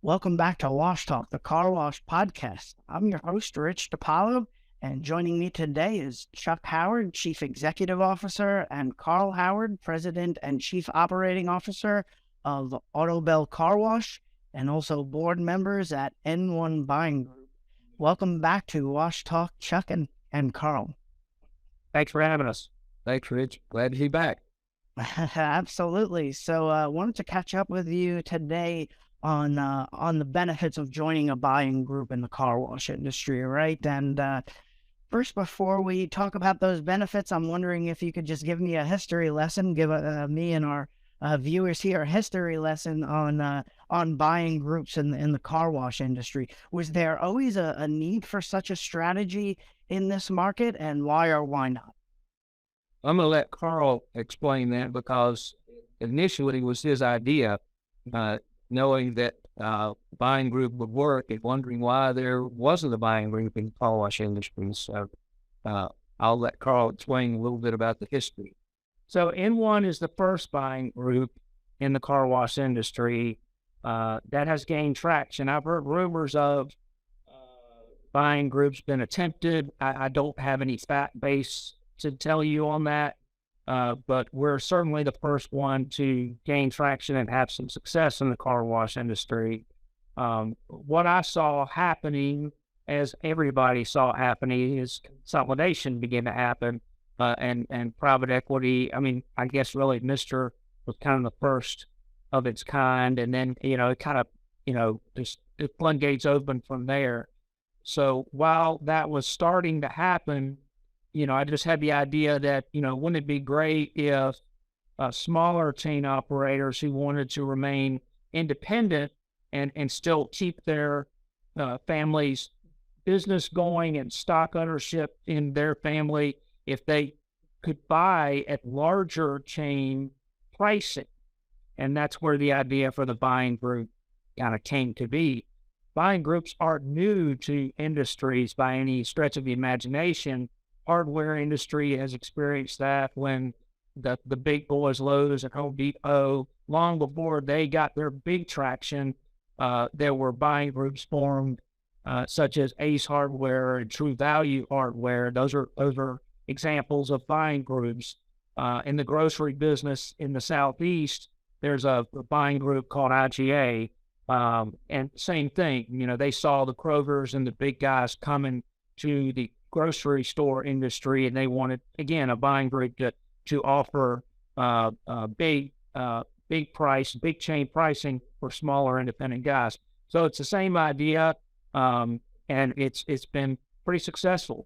Welcome back to Wash Talk, the Car Wash Podcast. I'm your host, Rich DiPaolo, and joining me today is Chuck Howard, Chief Executive Officer, and Carl Howard, President and Chief Operating Officer of Autobell Car Wash, and also board members at N1 Buying Group. Welcome back to Wash Talk, Chuck and Carl. Thanks for having us. Thanks, Rich. Glad to be back. Absolutely. So I wanted to catch up with you today on the benefits of joining a buying group in the car wash industry, right? And first, before we talk about those benefits, I'm wondering if you could just give me a history lesson, give me and our viewers here a history lesson on buying groups in the car wash industry. Was there always a need for such a strategy in this market, and why or why not? I'm going to let Carl explain that, because initially it was his idea, knowing that buying group would work and wondering why there wasn't a buying group in the car wash industry. So I'll let Carl explain a little bit about the history. So N1 is the first buying group in the car wash industry that has gained traction. I've heard rumors of buying groups been attempted. I don't have any fact base to tell you on that, but we're certainly the first one to gain traction and have some success in the car wash industry. What I saw happening, as everybody saw happening, is consolidation began to happen, and private equity. I mean, I guess really Mr. was kind of the first of its kind, and then, it kind of, just the floodgates opened from there. So while that was starting to happen, I just had the idea that, wouldn't it be great if smaller chain operators who wanted to remain independent and still keep their family's business going and stock ownership in their family, if they could buy at larger chain pricing. And that's where the idea for the buying group kind of came to be. Buying groups aren't new to industries by any stretch of the imagination. Hardware industry has experienced that when the big boys, Lowe's and Home Depot, long before they got their big traction, there were buying groups formed, such as Ace Hardware and True Value Hardware. Those are examples of buying groups. In the grocery business in the Southeast, there's a buying group called IGA, and same thing. They saw the Krogers and the big guys coming to the grocery store industry, and they wanted, again, a buying group to offer big chain pricing for smaller independent guys. So it's the same idea, and it's been pretty successful.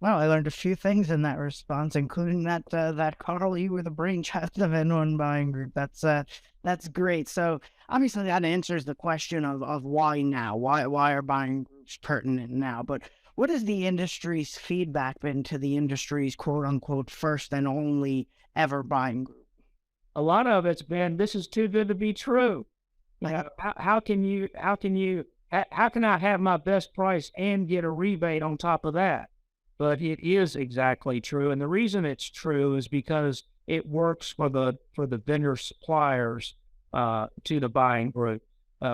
Well, I learned a few things in that response, including that Carl, you were the brainchild of N1 Buying Group. That's great. So obviously that answers the question of why now. Why are buying groups pertinent now? But what has the industry's feedback been to the industry's quote unquote first and only ever buying group? A lot of it's been, this is too good to be true. How can I have my best price and get a rebate on top of that? But it is exactly true. And the reason it's true is because it works for the vendor suppliers to the buying group.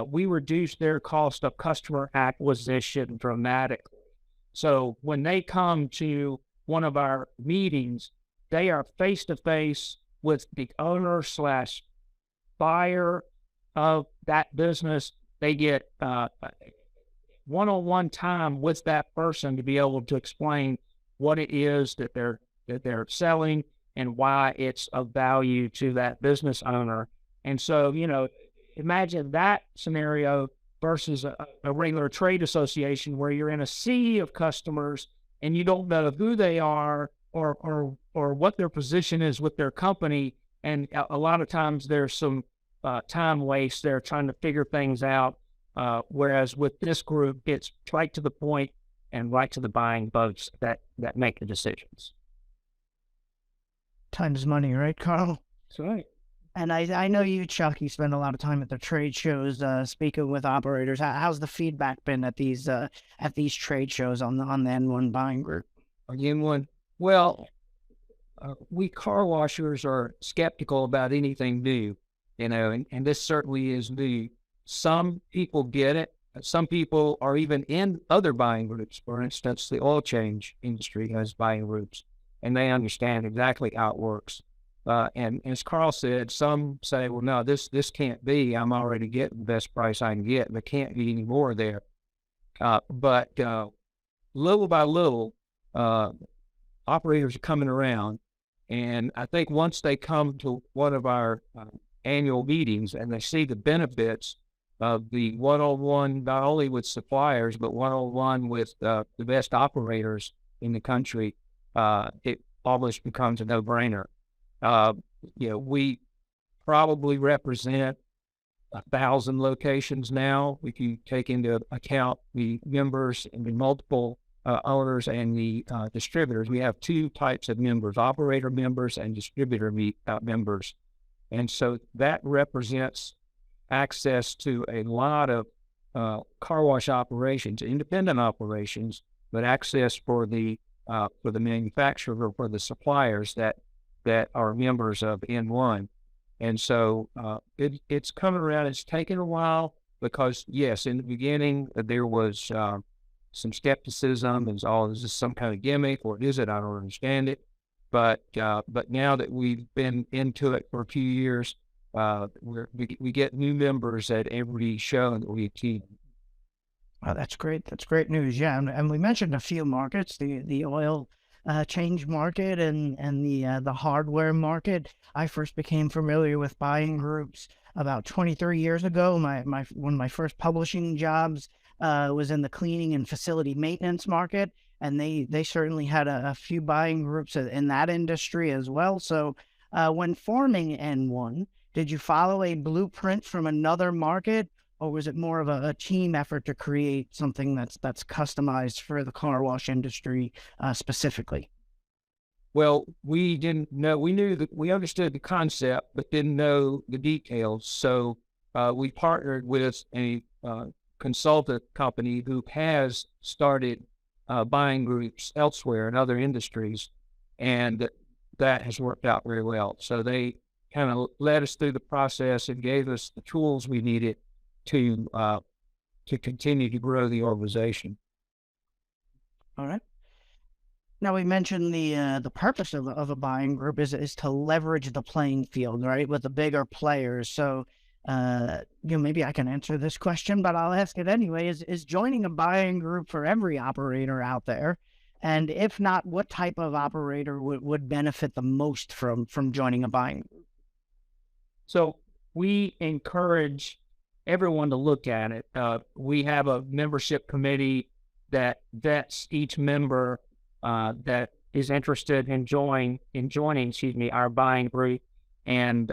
We reduce their cost of customer acquisition dramatically. So when they come to one of our meetings, they are face-to-face with the owner / buyer of that business. They get one-on-one time with that person to be able to explain what it is that they're selling and why it's of value to that business owner. And so, imagine that scenario versus a regular trade association where you're in a sea of customers and you don't know who they are or what their position is with their company. And a lot of times there's some time waste there trying to figure things out. Whereas with this group, it's right to the point and right to the buying folks that make the decisions. Time is money, right, Carl? That's right. And I know you, Chuck, you spend a lot of time at the trade shows, speaking with operators. How's the feedback been at these trade shows on the N1 Buying Group? Again, one, well, we car washers are skeptical about anything new, and this certainly is new. Some people get it. Some people are even in other buying groups. For instance, the oil change industry has buying groups, and they understand exactly how it works. And as Carl said, some say, well, no, this can't be. I'm already getting the best price I can get. There can't be any more there. But little by little, operators are coming around. And I think once they come to one of our annual meetings and they see the benefits of the one-on-one, not only with suppliers, but one-on-one with the best operators in the country, it almost becomes a no-brainer. We probably represent 1,000 locations now. We can take into account the members and the multiple owners and the distributors. We have two types of members: operator members and distributor members. And so that represents access to a lot of car wash operations, independent operations, but access for the manufacturer, for the suppliers that are members of N1. And so it's coming around. It's taken a while because, yes, in the beginning, there was some skepticism. Is this some kind of gimmick, or is it? I don't understand it. But now that we've been into it for a few years, we get new members at every show that we attend. Oh, that's great. That's great news. Yeah, and we mentioned a few markets: the oil change market and the hardware market. I first became familiar with buying groups about 23 years ago. One of my first publishing jobs was in the cleaning and facility maintenance market, and they certainly had a few buying groups in that industry as well. So when forming N1, did you follow a blueprint from another market, or was it more of a team effort to create something that's customized for the car wash industry specifically? Well, we didn't know. We understood the concept, but didn't know the details. So we partnered with a consultant company who has started buying groups elsewhere in other industries, and that has worked out very well. So they kind of led us through the process and gave us the tools we needed to continue to grow the organization. All right. Now, we mentioned the purpose of a buying group is to leverage the playing field, right, with the bigger players. So, maybe I can answer this question, but I'll ask it anyway. Is joining a buying group for every operator out there? And if not, what type of operator would benefit the most from joining a buying group? So we encourage everyone to look at it. We have a membership committee that vets each member that is interested in joining, our buying group. And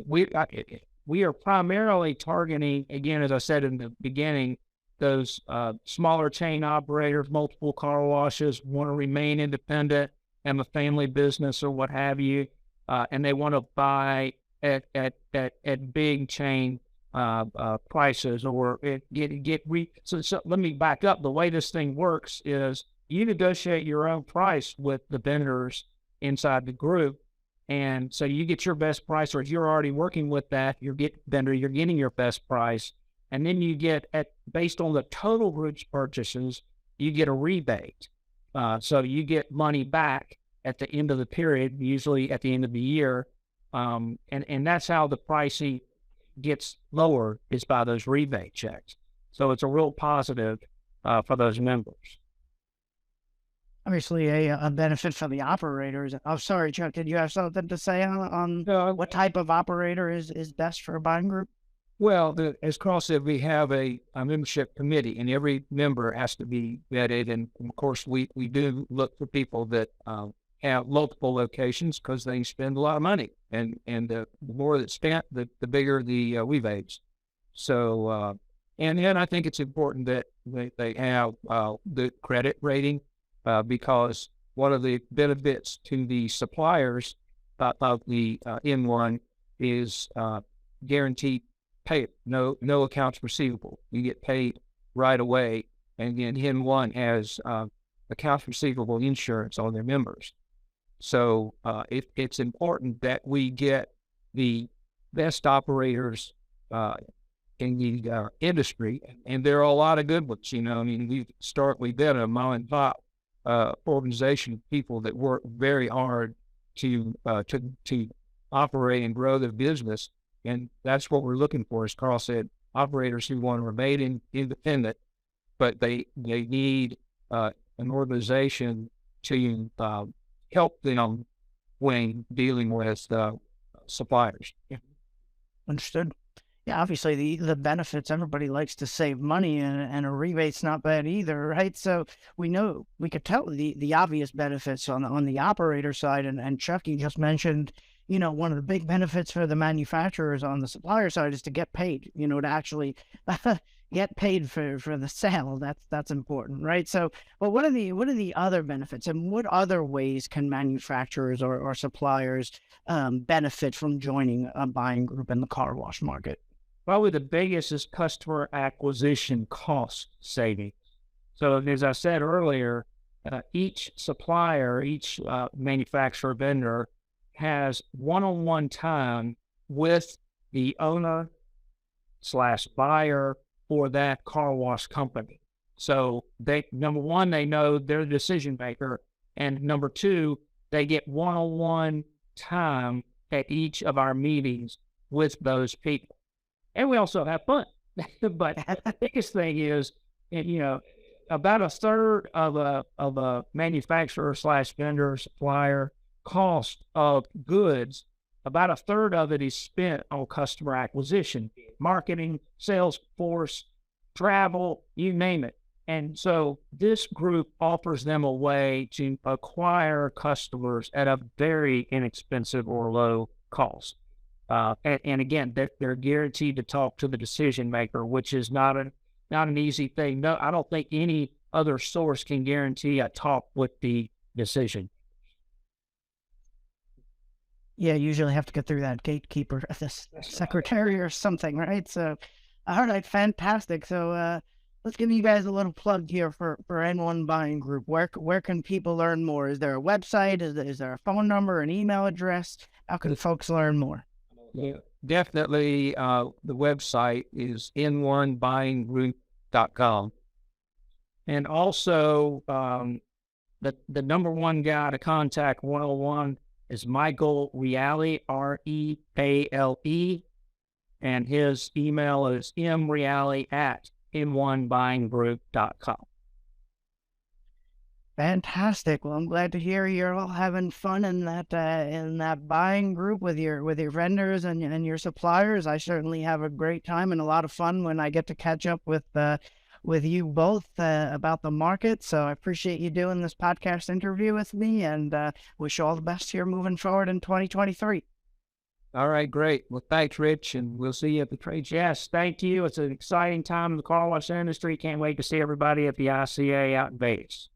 we are primarily targeting, again, as I said in the beginning, those smaller chain operators, multiple car washes, want to remain independent, have a family business or what have you, and they want to buy at big chain prices, or so let me back up. The way this thing works is you negotiate your own price with the vendors inside the group, and so you get your best price, or if you're already working with that, you're getting your best price, and then you get based on the total group's purchases, you get a rebate. So you get money back at the end of the period, usually at the end of the year, and that's how the pricing gets lower, is by those rebate checks. So it's a real positive for those members. Obviously, a benefit for the operators. Oh, sorry, Chuck, did you have something to say on what type of operator is best for a buying group? Well, as Carl said, we have a membership committee, and every member has to be vetted. And of course, we do look for people that have multiple locations, because they spend a lot of money, and the more that's spent, the bigger the rebates. So, and then I think it's important that they have the credit rating, because one of the benefits to the suppliers of the N1 is guaranteed pay. No accounts receivable. You get paid right away, and then N1 has accounts receivable insurance on their members. So it's important that we get the best operators in the industry, and there are a lot of good ones. I mean, we've historically been a mom and pop organization of people that work very hard to operate and grow the business, and that's what we're looking for. As Carl said, operators who want to remain independent, but they need an organization to help them when dealing with suppliers. Yeah. Understood. Yeah, obviously the benefits, everybody likes to save money, and a rebate's not bad either, right? So we could tell the obvious benefits on the operator side, and Chuck, you just mentioned, one of the big benefits for the manufacturers on the supplier side is to get paid, to actually get paid for the sale. That's important, right? So, but what are the other benefits, and what other ways can manufacturers or suppliers benefit from joining a buying group in the car wash market? Probably the biggest is customer acquisition cost savings. So as I said earlier, each supplier, each manufacturer vendor has one-on-one time with the owner / buyer for that car wash company. So number one, they know they're the decision maker, and number two, they get one-on-one time at each of our meetings with those people. And we also have fun. But the biggest thing is, about a third of a manufacturer / vendor supplier cost of goods, about a third of it is spent on customer acquisition, marketing, sales force, travel, you name it. And so this group offers them a way to acquire customers at a very inexpensive or low cost. And again, they're guaranteed to talk to the decision maker, which is not an easy thing. No, I don't think any other source can guarantee a talk with the decision. Yeah, you usually have to get through that gatekeeper, this secretary or something, right? So, all right, fantastic. So, let's give you guys a little plug here for N1 Buying Group. Where can people learn more? Is there a website? Is there a phone number, an email address? How can folks learn more? Yeah, definitely. The website is n1buyinggroup.com. And also, the number one guy to contact 101 is Michael Reale, Reale, and his email is mreale@n1buyinggroup.com. Fantastic. Well, I'm glad to hear you're all having fun in that buying group with your vendors and your suppliers. I certainly have a great time and a lot of fun when I get to catch up with you both about the market. So I appreciate you doing this podcast interview with me, and wish you all the best here moving forward in 2023. All right, great. Well, thanks, Rich, and we'll see you at the trade show. Yes, thank you. It's an exciting time in the car wash industry. Can't wait to see everybody at the ICA out in Vegas.